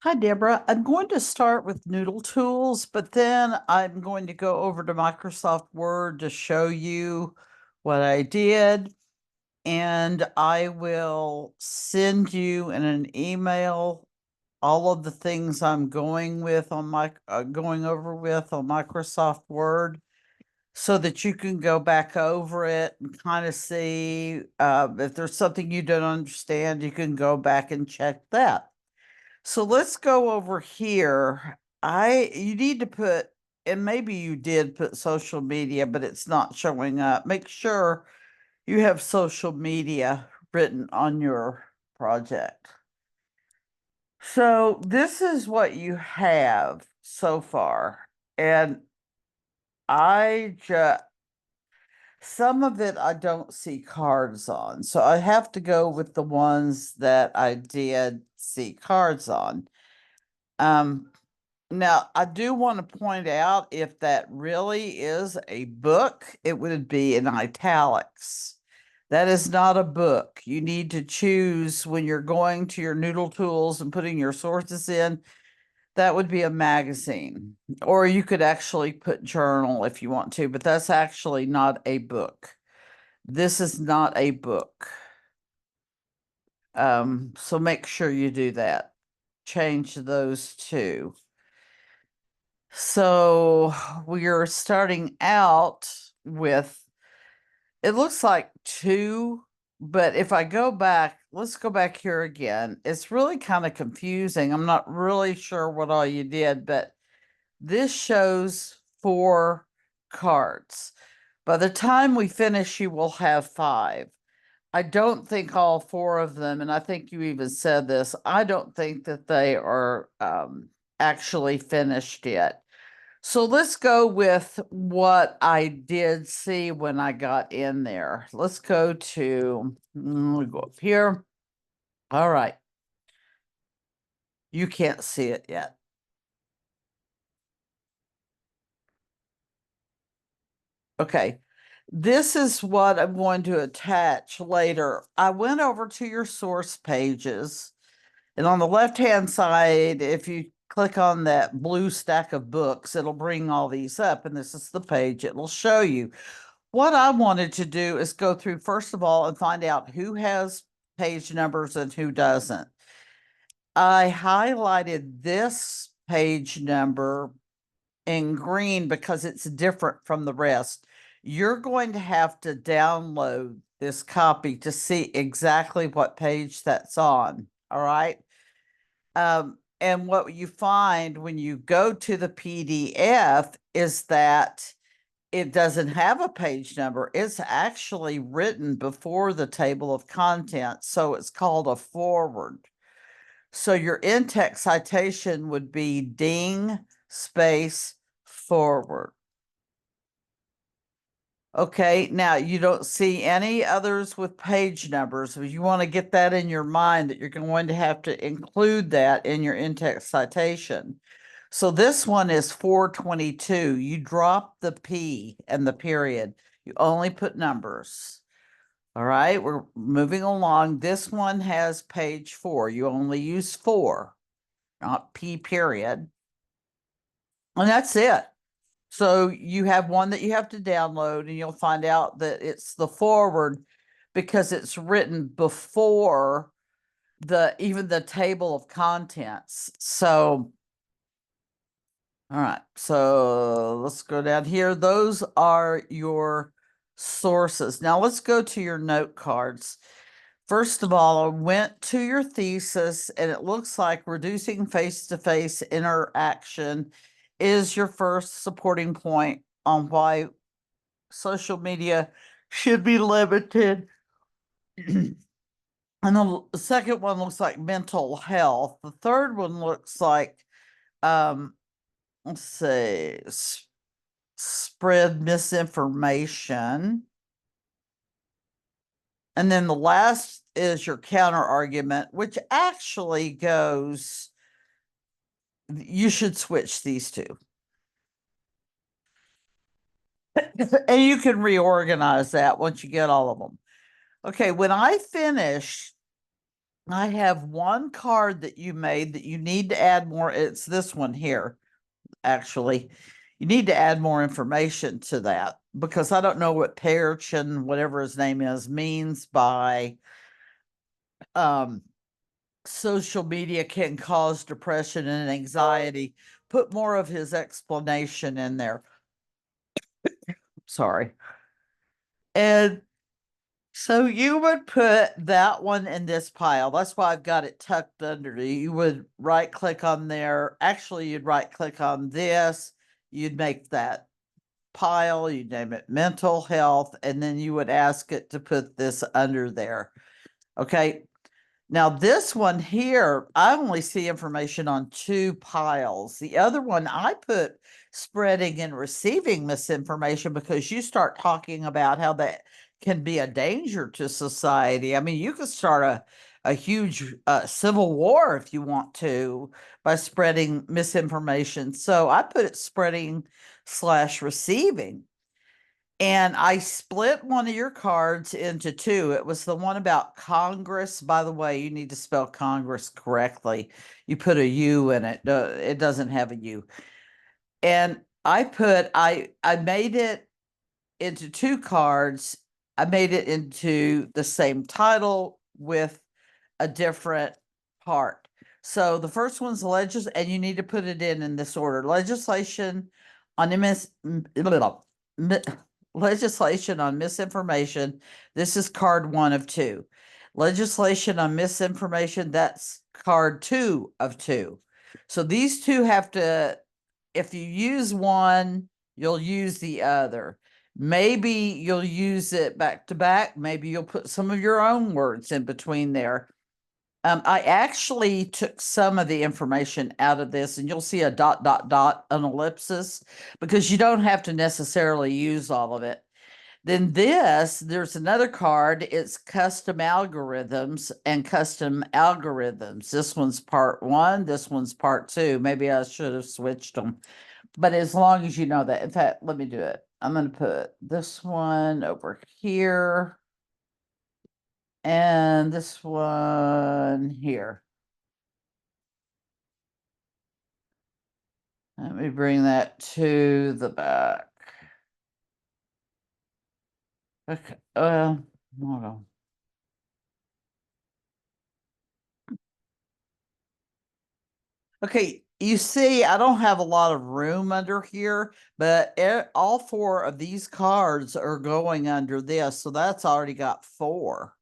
Hi, Deborah. I'm going to start with Noodle tools, but then I'm going to go over to Microsoft Word to show you what I did. And I will send you in an email all of the things I'm going with on my going over with on Microsoft Word so that you can go back over it and kind of see if there's something you don't understand, you can go back and check that. So let's go over here. You need to put, and maybe you did put social media, but it's not showing up. Make sure you have social media written on your project. So this is what you have so far. And I just, some of it I don't see cards on. So I have to go with the ones that I did see cards on. Um, Now, I do want to point out if that really is a book, it would be in italics. That is not a book. You need to choose when you're going to your Noodle tools and putting your sources in. That would be a magazine. Or you could actually put journal if you want to, but that's actually not a book. This is not a book. So make sure you do that. Change those two. So we are starting out with, it looks like two, but if I go back, let's go back here again. It's really kind of confusing. I'm not really sure what all you did, but this shows four cards. By the time we finish, you will have five. I don't think all four of them, and I think you even said this, I don't think that they are actually finished yet. So let's go with what I did see when I got in there. Let's go to, we go up here. All right. You can't see it yet. Okay. This is what I'm going to attach later. I went over to your source pages, and on the left-hand side, if you click on that blue stack of books, it'll bring all these up, and this is the page it will show you. What I wanted to do is go through, first of all, and find out who has page numbers and who doesn't. I highlighted this page number in green because it's different from the rest. You're going to have to download this copy to see exactly what page that's on. All right. And what you find when you go to the PDF is that it doesn't have a page number. It's actually written before the table of contents. So it's called a forward. So your in-text citation would be ding space forward. Okay, now you don't see any others with page numbers. If you want to get that in your mind, that you're going to have to include that in your in-text citation. So this one is 422. You drop the P and the period. You only put numbers. All right, we're moving along. This one has page 4. You only use 4, not P period. And that's it. So you have one that you have to download, and you'll find out that it's the forward because it's written before even the table of contents. So, all right. So let's go down here. Those are your sources. Now let's go to your note cards. First of all, I went to your thesis, and it looks like reducing face-to-face interaction is your first supporting point on why social media should be limited. And the second one looks like mental health. The third one looks like, let's see, spread misinformation. And then the last is your counter argument, which actually goes, you should switch these two. And you can reorganize that once you get all of them. Okay, when I finish, I have one card that you made that you need to add more. It's this one here, actually. You need to add more information to that because I don't know what Perchin, whatever his name is, means by um, social media can cause depression and anxiety. Put more of his explanation in there. Sorry. And so you would put that one in this pile. That's why I've got it tucked under. You would right click on there. Actually, you'd right click on this. You'd make that pile, you'd name it mental health, and then you would ask it to put this under there. Okay. Now, this one here, I only see information on two piles. The other one, I put spreading and receiving misinformation because you start talking about how that can be a danger to society. I mean, you could start a huge civil war if you want to by spreading misinformation. So I put it spreading slash receiving. And I split one of your cards into two. It was the one about Congress. By the way, you need to spell Congress correctly. You put a U in it. It doesn't have a U. And I made it into two cards. I made it into the same title with a different part. So the first one's and you need to put it in this order. Legislation on legislation on misinformation. This is card one of two. Legislation on misinformation. That's card two of two. So these two have to, if you use one, you'll use the other. Maybe you'll use it back to back. Maybe you'll put some of your own words in between there. I actually took some of the information out of this, and you'll see a dot, dot, dot, an ellipsis, because you don't have to necessarily use all of it. Then there's another card. It's custom algorithms and custom algorithms. This one's part one. This one's part two. Maybe I should have switched them. But as long as you know that, in fact, let me do it. I'm going to put this one over here and this one here. Let me bring that to the back. Okay, hold on. Okay, you see, I don't have a lot of room under here, but all four of these cards are going under this, so that's already got four.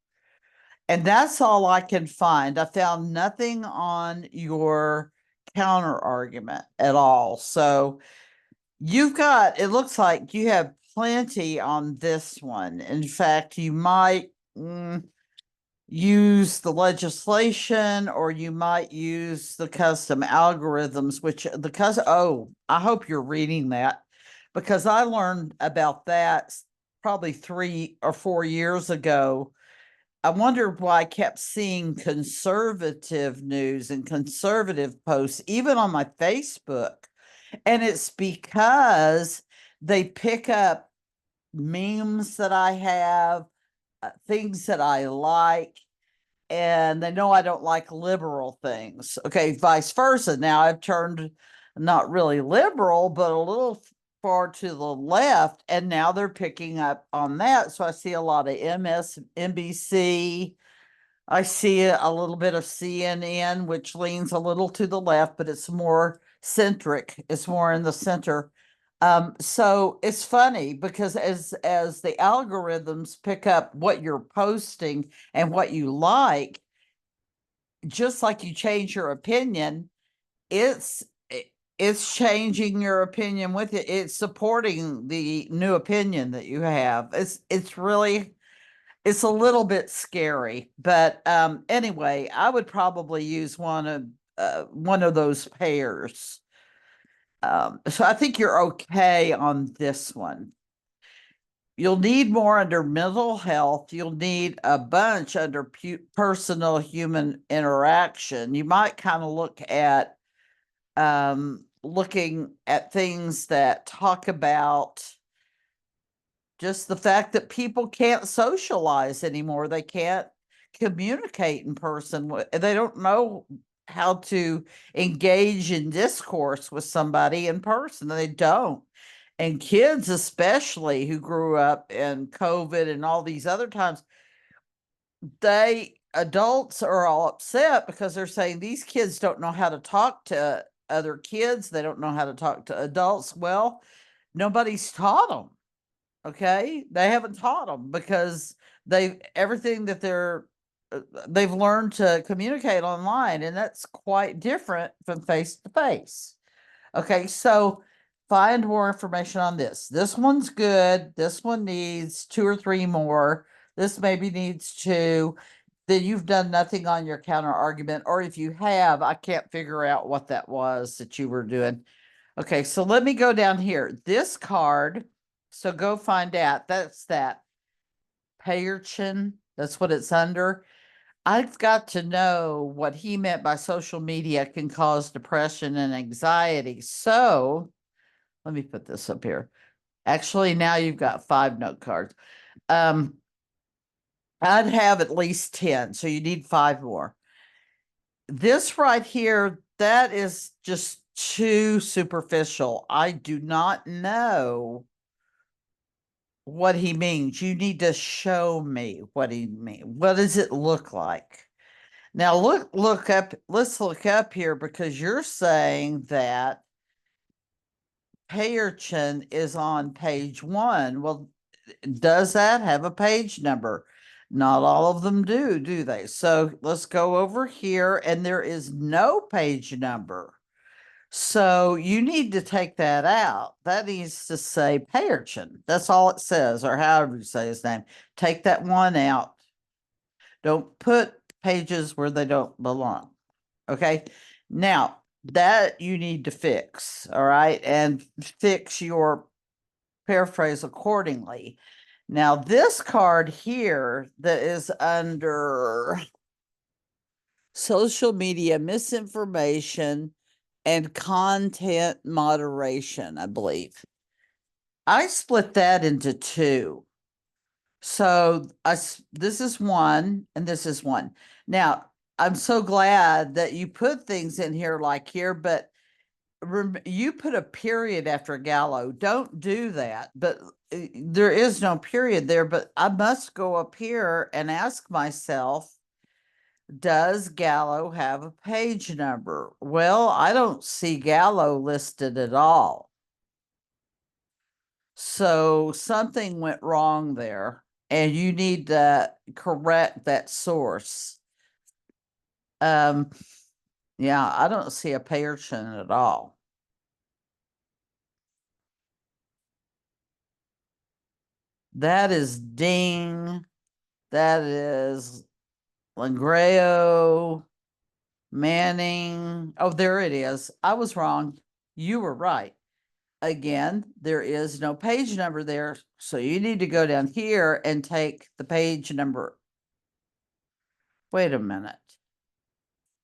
And that's all I can find. I found nothing on your counter argument at all. So you've got, it looks like you have plenty on this one. In fact, you might use the legislation or you might use the custom algorithms, which I hope you're reading that because I learned about that probably 3 or 4 years ago. I wondered why I kept seeing conservative news and conservative posts, even on my Facebook. And it's because they pick up memes that I have, things that I like, and they know I don't like liberal things. Okay, vice versa. Now I've turned not really liberal, but a little far to the left, and now they're picking up on that. So I see a lot of MSNBC. I see a little bit of CNN, which leans a little to the left, but it's more centric. It's more in the center. So it's funny because as the algorithms pick up what you're posting and what you like, just like you change your opinion, it's it's changing your opinion with it. It's supporting the new opinion that you have. It's really it's a little bit scary, but anyway, I would probably use one of those pairs. So I think you're okay on this one. You'll need more under mental health. You'll need a bunch under personal human interaction. You might kind of looking at things that talk about just the fact that people can't socialize anymore. They can't communicate in person. They don't know how to engage in discourse with somebody in person. They don't. And kids, especially who grew up in COVID and all these other times, adults are all upset because they're saying these kids don't know how to talk to other kids. They don't know how to talk to adults. Well, nobody's taught them. Okay. They haven't taught them because everything that they've learned to communicate online, and that's quite different from face to face. Okay. So find more information on this. This one's good. This one needs 2 or 3 more. This maybe needs 2. Then you've done nothing on your counter argument, or if you have, I can't figure out what that was that you were doing. Okay, so let me go down here. This card, so go find out. That's that Payerchin. That's what it's under. I've got to know what he meant by social media can cause depression and anxiety. So let me put this up here. Actually, now you've got 5 note cards. I'd have at least 10, so you need 5 more. This right here, that is just too superficial. I do not know what he means. You need to show me what he means. What does it look like? Now look up, let's look up here because you're saying that Payerchin is on page 1. Well, does that have a page number? Not all of them do they? So let's go over here and there is no page number. So you need to take that out. That needs to say Payerchin. That's all it says, or however you say his name. Take that one out. Don't put pages where they don't belong. Okay. Now that you need to fix, all right, and fix your paraphrase accordingly. Now, this card here that is under social media misinformation and content moderation, I believe. I split that into 2. So this is 1 and this is 1. Now, I'm so glad that you put things in here like here, but you put a period after Gallo. Don't do that. But there is no period there. But I must go up here and ask myself, does Gallo have a page number? Well, I don't see Gallo listed at all. So something went wrong there, and you need to correct that source. Yeah, I don't see a Payerchin at all. That is Ding. That is Langreo, Manning. Oh, there it is. I was wrong. You were right. Again, there is no page number there. So you need to go down here and take the page number. Wait a minute.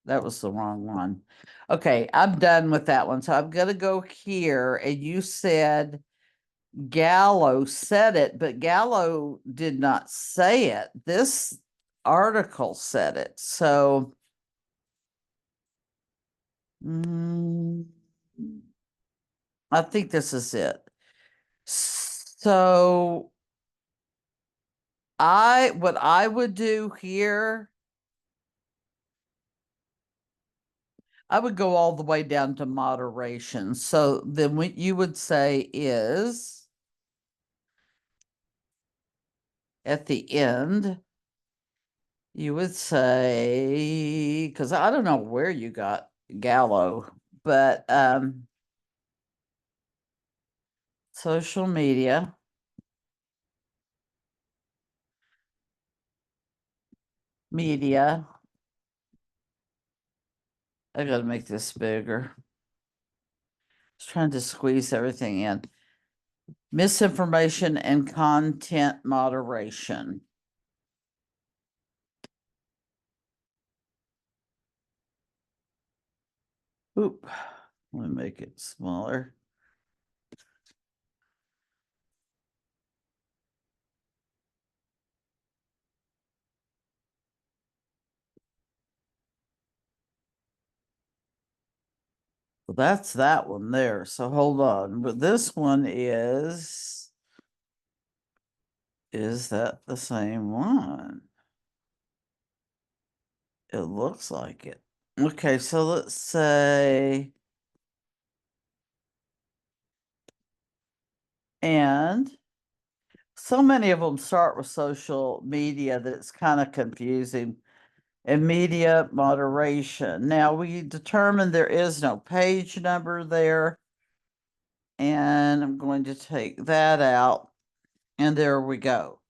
That was the wrong one. Okay, I'm done with that one. So I'm going to go here. And you said Gallo said it, but Gallo did not say it. This article said it. So I think this is it. So what I would do here, I would go all the way down to moderation. So then what you would say is at the end, you would say, because I don't know where you got Gallo, but social media, media. I gotta make this bigger. Just trying to squeeze everything in. Misinformation and content moderation. Oop, let me make it smaller. Well, that's that one there. So hold on. But this one is that the same one? It looks like it. Okay, so let's say, and so many of them start with social media that it's kind of confusing. And media moderation. Now we determined there is no page number there. And I'm going to take that out. And there we go.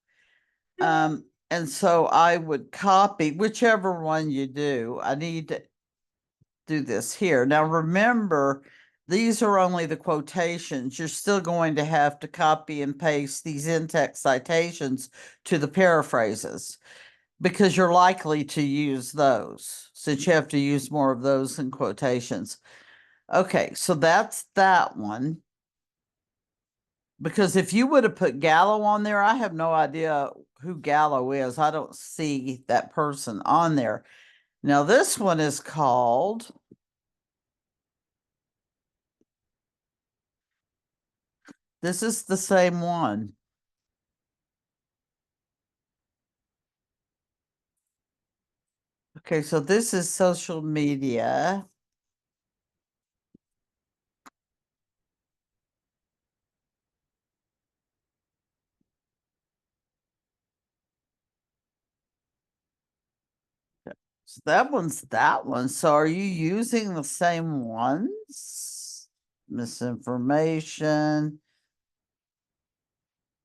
And so I would copy whichever one you do. I need to do this here. Now remember, these are only the quotations. You're still going to have to copy and paste these in-text citations to the paraphrases because you're likely to use those since you have to use more of those in quotations. Okay, so that's that one. Because if you would have put Gallo on there, I have no idea who Gallo is. I don't see that person on there. Now, this one is called, this is the same one. Okay, so this is social media. So that one's that one. So are you using the same ones? Misinformation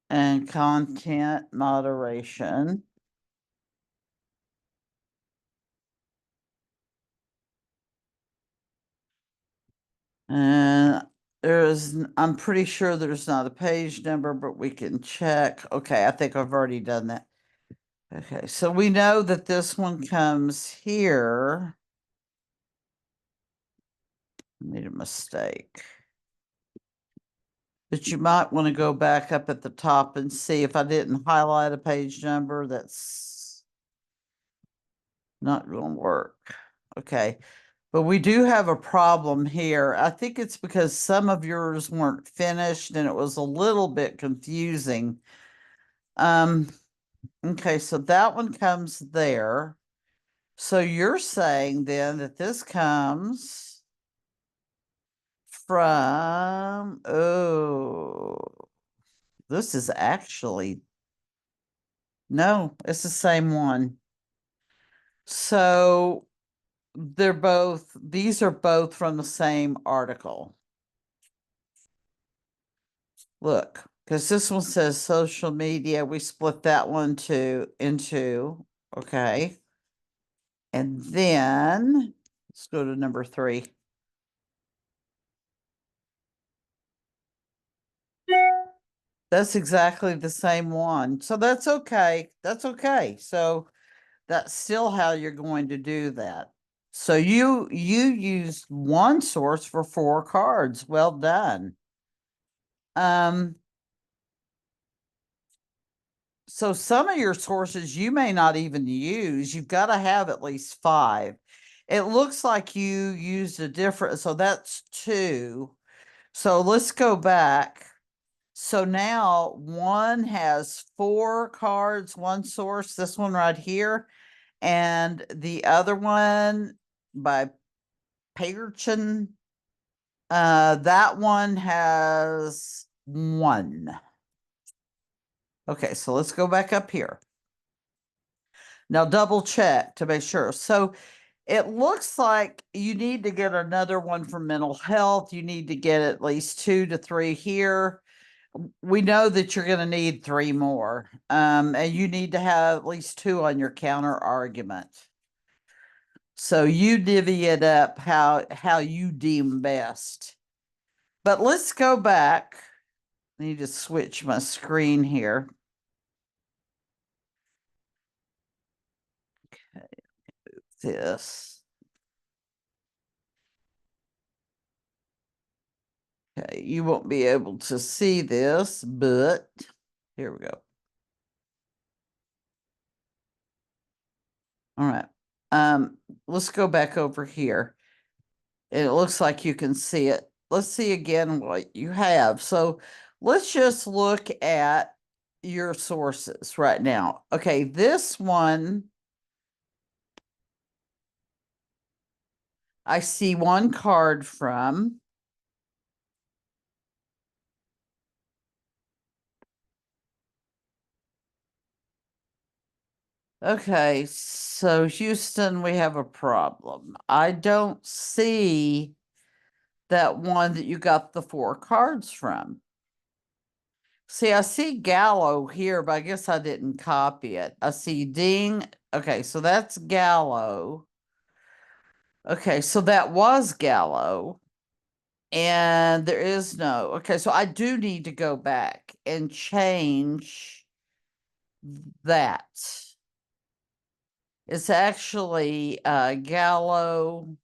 and content moderation. And I'm pretty sure there's not a page number, but we can check. Okay, I think I've already done that. Okay, so we know that this one comes here. Made a mistake. But you might want to go back up at the top and see if I didn't highlight a page number. That's not going to work. Okay. But we do have a problem here. I think it's because some of yours weren't finished and it was a little bit confusing. Okay, so that one comes there. So you're saying then that this comes from, oh, this is actually, no, it's the same one. So these are both from the same article. Look, because this one says social media. We split that one into, okay. And then let's go to number 3. That's exactly the same one. So that's okay. That's okay. So that's still how you're going to do that. So you used one source for 4 cards. Well done. Um, so some of your sources you may not even use. You've got to have at least 5. It looks like you used a different, so that's 2. So let's go back. So now one has 4 cards, one source, this one right here, and the other one by Pagerton, that one has 1. Okay, so let's go back up here. Now double check to make sure. So it looks like you need to get another one for mental health. You need to get at least 2 to 3 here. We know that you're going to need 3 more. And you need to have at least 2 on your counter argument. So you divvy it up how you deem best. But let's go back. I need to switch my screen here. Okay, this. Okay, you won't be able to see this, but here we go. All right. Let's go back over here. It looks like you can see it. Let's see again what you have. So let's just look at your sources right now. Okay, this one, I see one card from. Okay, so Houston, we have a problem. I don't see that one that you got the 4 cards from. See, I see Gallo here, but I guess I didn't copy it. I see Ding. Okay, so that's Gallo. Okay, so that was Gallo. And there is no. Okay, so I do need to go back and change that. It's actually Gallo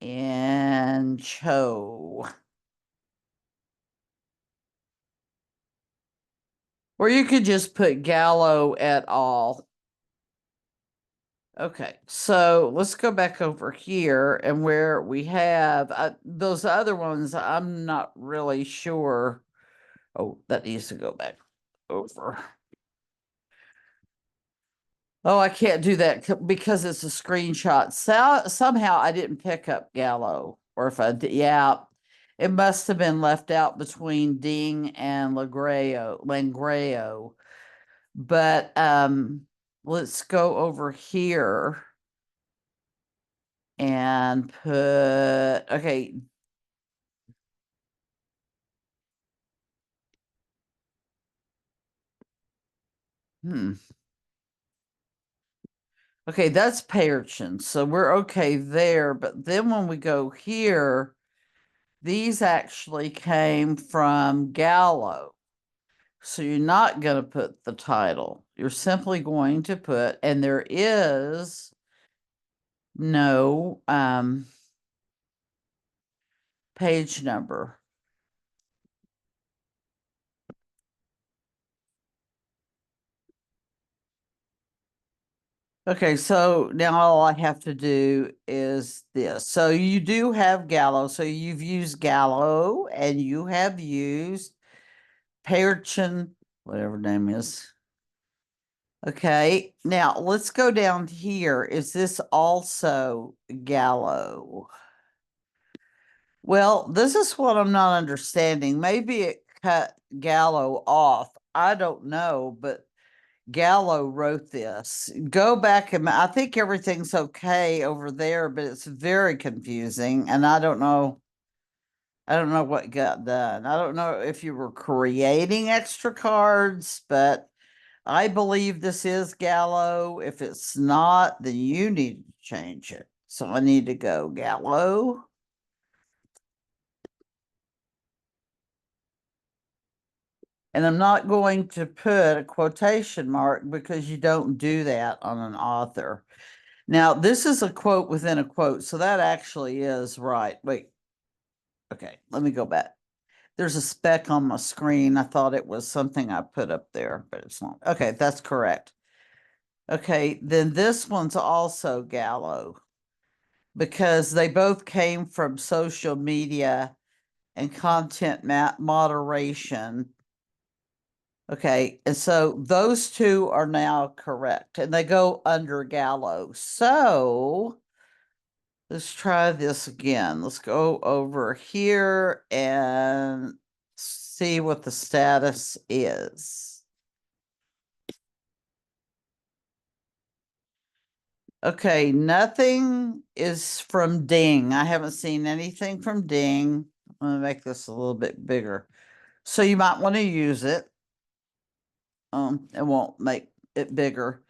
and Cho. Or you could just put Gallo et al. Okay, so let's go back over here and where we have those other ones, I'm not really sure. Oh, that needs to go back over. Oh, I can't do that because it's a screenshot. So, somehow I didn't pick up Gallo, or if I did, yeah, it must have been left out between Ding and Langreo. But let's go over here and put, okay. Hmm. Okay, that's Pearchin, so we're okay there. But then when we go here, these actually came from Gallo. So you're not going to put the title. You're simply going to put, and there is no page number. Okay, so now all I have to do is this. So you do have Gallo. So you've used Gallo and you have used Pearchin, whatever name is. Okay, now let's go down here. Is this also Gallo? Well, this is what I'm not understanding. Maybe it cut Gallo off. I don't know, but Gallo wrote this. Go back and I think everything's okay over there, but it's very confusing and I don't know. I don't know what got done. I don't know if you were creating extra cards, but I believe this is Gallo. If it's not, then you need to change it. So I need to go Gallo. And I'm not going to put a quotation mark because you don't do that on an author. Now, this is a quote within a quote, so that actually is right. Wait, okay, let me go back. There's a speck on my screen. I thought it was something I put up there, but it's not. Okay, that's correct. Okay, then this one's also Gallo because they both came from social media and content moderation. Okay, and so those two are now correct, and they go under Gallo. So let's try this again. Let's go over here and see what the status is. Okay, nothing is from Ding. I haven't seen anything from Ding. I'm gonna make this a little bit bigger. So you might want to use it. It won't make it bigger.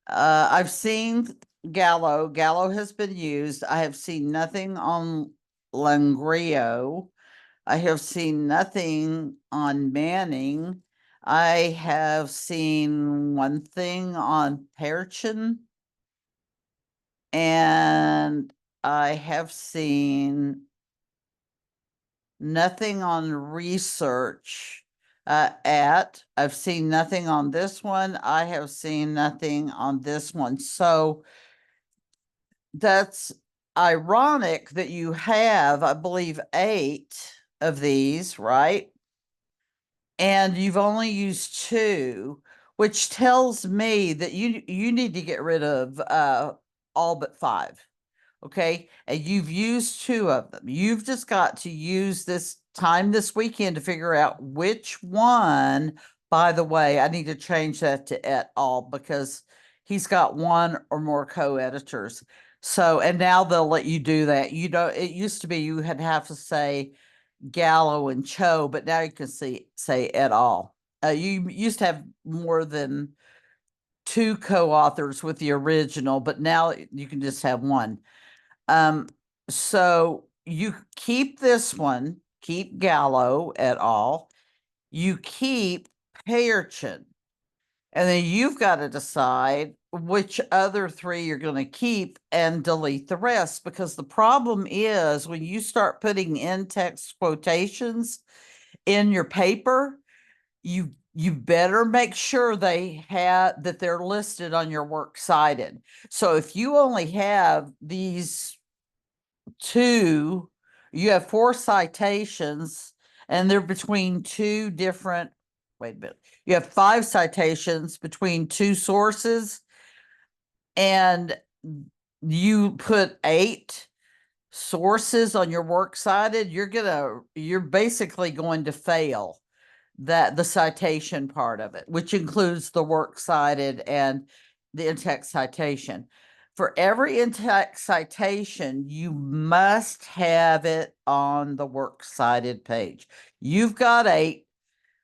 I've seen Gallo. Gallo has been used. I have seen nothing on Langrio. I have seen nothing on Manning. I have seen one thing on Perchin. And I have seen nothing on research I've seen nothing on this one. I have seen nothing on this one. So that's ironic that you have, I believe, 8 of these, right? And you've only used 2, which tells me that you need to get rid of all but 5. Okay, and you've used 2 of them. You've just got to use this time this weekend to figure out which one. By the way, I need to change that to et al. Because he's got 1 or more co-editors. So, and now they'll let you do that. You know, it used to be you had to have to say Gallo and Cho, but now you can say et al. You used to have more than 2 co-authors with the original, but now you can just have 1. So you keep this one, keep Gallo et al. You keep Pearchin. And then you've got to decide which other 3 you're going to keep and delete the rest. Because the problem is when you start putting in-text quotations in your paper, you better make sure that they're listed on your works cited. So if you only have these 2, you have 4 citations, and they're between 2 different, wait a minute, you have 5 citations between 2 sources, and you put 8 sources on your works cited, you're basically going to fail the citation part of it, which includes the works cited and the in-text citation. For every in-text citation, you must have it on the works cited page. You've got 8.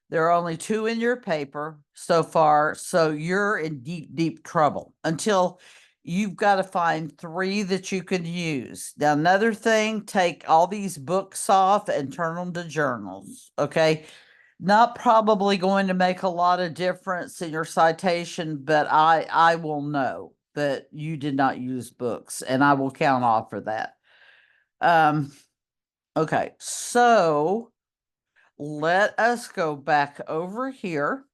There are only 2 in your paper so far, so you're in deep, deep trouble until you've got to find 3 that you can use. Now, another thing, take all these books off and turn them to journals, okay? Not probably going to make a lot of difference in your citation, but I will know that you did not use books, and I will count off for that. Okay, so let us go back over here.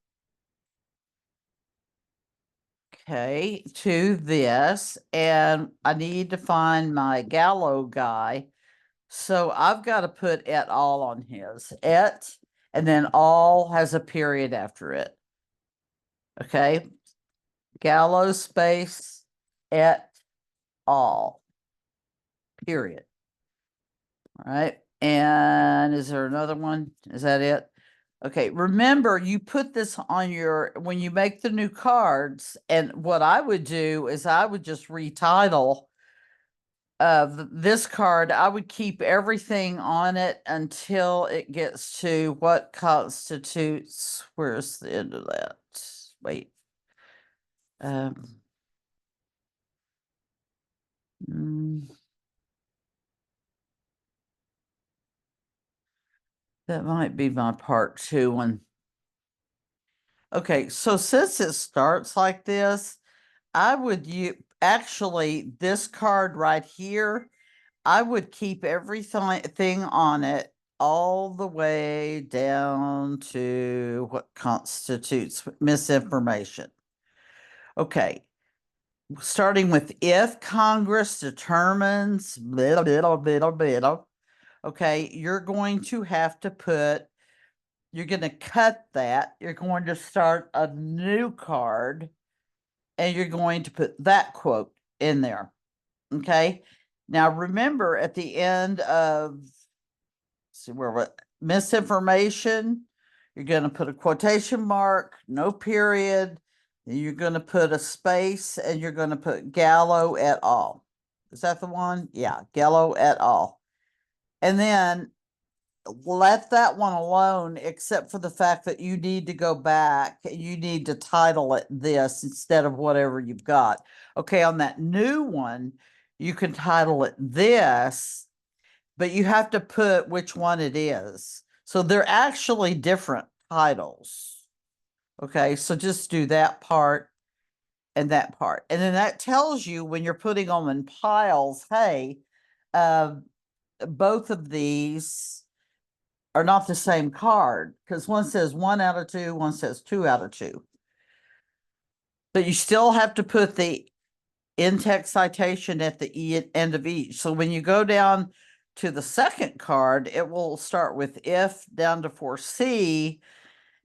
Okay, to this, and I need to find my Gallo guy. So I've got to put et al. On his. Et, and then all has a period after it. Okay, Gallo space et al. Period. All right, and is there another one? Is that it? Okay, remember you put this on when you make the new cards, and what I would do is I would just retitle this card. I would keep everything on it until it gets to what constitutes, where's the end of that? Wait. That might be my part 2 one. Okay, so since it starts like this, I would actually this card right here, I would keep everything on it all the way down to what constitutes misinformation. Okay, starting with if Congress determines little, little, little, little. Okay, you're going to have to you're going to cut that. You're going to start a new card, and you're going to put that quote in there. Okay. Now remember at the end of, see where what misinformation, you're going to put a quotation mark, no period. You're going to put a space, and you're going to put Gallo et al. Is that the one? Yeah, Gallo et al. And then let that one alone, except for the fact that you need to go back and you need to title it this instead of whatever you've got. Okay, on that new one, you can title it this, but you have to put which one it is. So they're actually different titles. Okay, so just do that part and that part. And then that tells you when you're putting them in piles, hey, both of these are not the same card, because one says 1 out of 2, one says 2 out of 2. But you still have to put the in-text citation at the end of each. So when you go down to the second card, it will start with if down to 4C.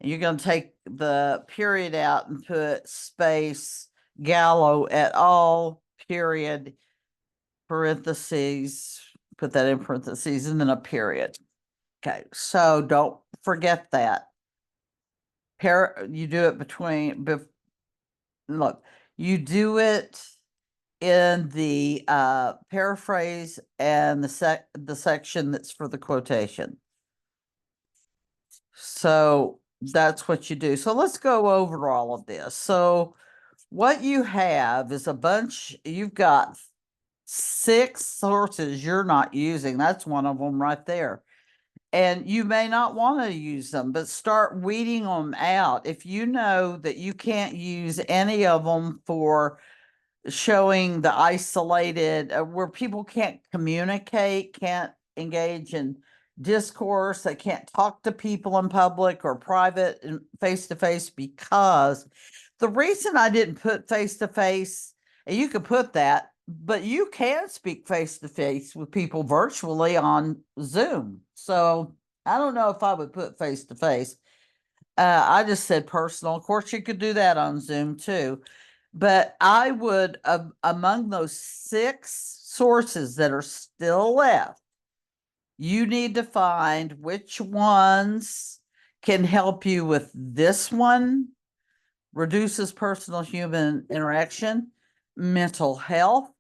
And you're going to take the period out and put space Gallo et al. Period, parentheses, put that in parentheses, and then a period. Okay, so don't forget that. You do it between, look, you do it in the paraphrase and the section that's for the quotation. So that's what you do. So let's go over all of this. So what you have is a bunch, you've got 6 sources you're not using. That's one of them right there. And you may not want to use them, but start weeding them out. If you know that you can't use any of them for showing the isolated, where people can't communicate, can't engage in discourse, they can't talk to people in public or private and face to face, because the reason I didn't put face to face, and you could put that, but you can speak face to face with people virtually on Zoom. So I don't know if I would put face to face. I just said personal. Of course, you could do that on Zoom too. But I would, among those 6 sources that are still left, you need to find which ones can help you with this one, reduces personal human interaction, mental health,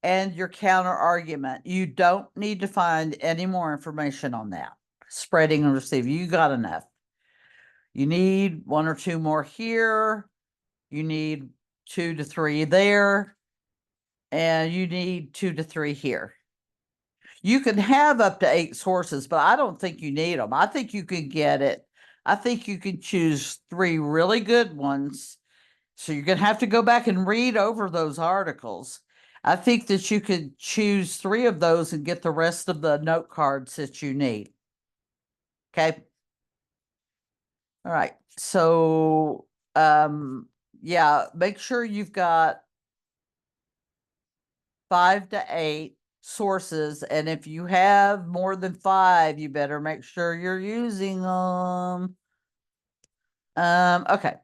and your counter argument. You don't need to find any more information on that. Spreading and receiving, you got enough. You need 1 or 2 more here. You need 2 to 3 there. And you need 2 to 3 here. You can have up to 8 sources, but I don't think you need them. I think you can get it. I think you can choose 3 really good ones. So you're going to have to go back and read over those articles. I think that you could choose 3 of those and get the rest of the note cards that you need. Okay. All right. So, yeah, make sure you've got 5 to 8 sources. And if you have more than 5, you better make sure you're using them. Okay.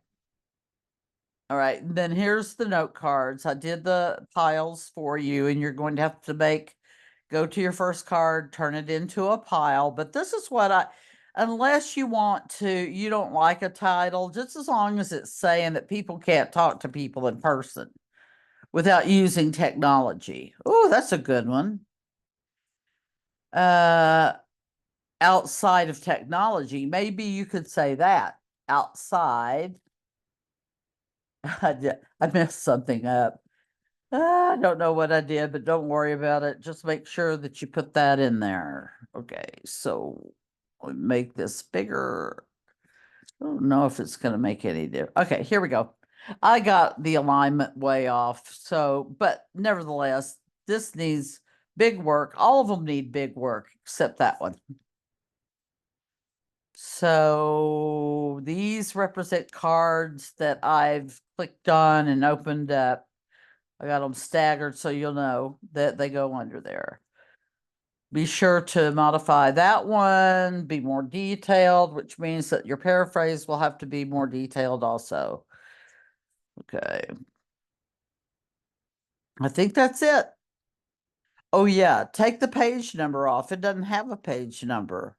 All right. Then here's the note cards. I did the piles for you, and you're going to have to go to your first card, turn it into a pile. But this is what unless you want to, you don't like a title, just as long as it's saying that people can't talk to people in person without using technology. Oh, that's a good one. Outside of technology, maybe you could say that. Outside. I messed something up. I don't know what I did, but don't worry about it. Just make sure that you put that in there. Okay, so we make this bigger. I don't know if it's going to make any difference. Okay, here we go. I got the alignment way off. So, but nevertheless, this needs big work. All of them need big work, except that one. So these represent cards that I've clicked on and opened up. I got them staggered so you'll know that they go under there. Be sure to modify that one, be more detailed, which means that your paraphrase will have to be more detailed also. Okay. I think that's it. Oh yeah, take the page number off. It doesn't have a page number.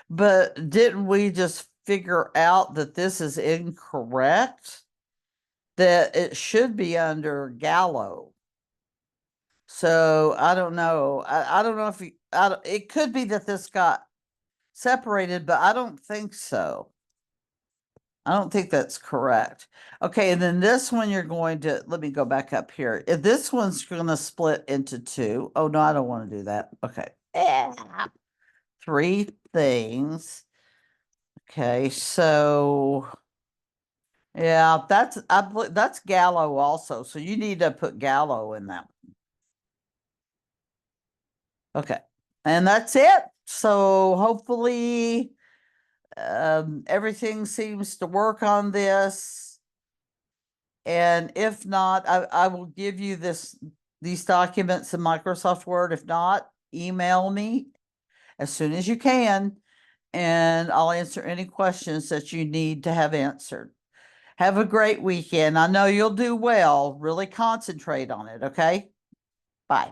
But didn't we just figure out that this is incorrect? That it should be under Gallo. So I don't know. I don't know if it could be that this got separated, but I don't think so. I don't think that's correct. Okay, and then this one you're going to, let me go back up here. If this one's going to split into 2. Oh, no, I don't want to do that. Okay. 3 things. Okay, so yeah, that's Gallo also. So you need to put Gallo in that. Okay. And that's it. So hopefully everything seems to work on this. And if not, I will give you these documents in Microsoft Word. If not, email me as soon as you can, and I'll answer any questions that you need to have answered. Have a great weekend. I know you'll do well. Really concentrate on it, okay? Bye.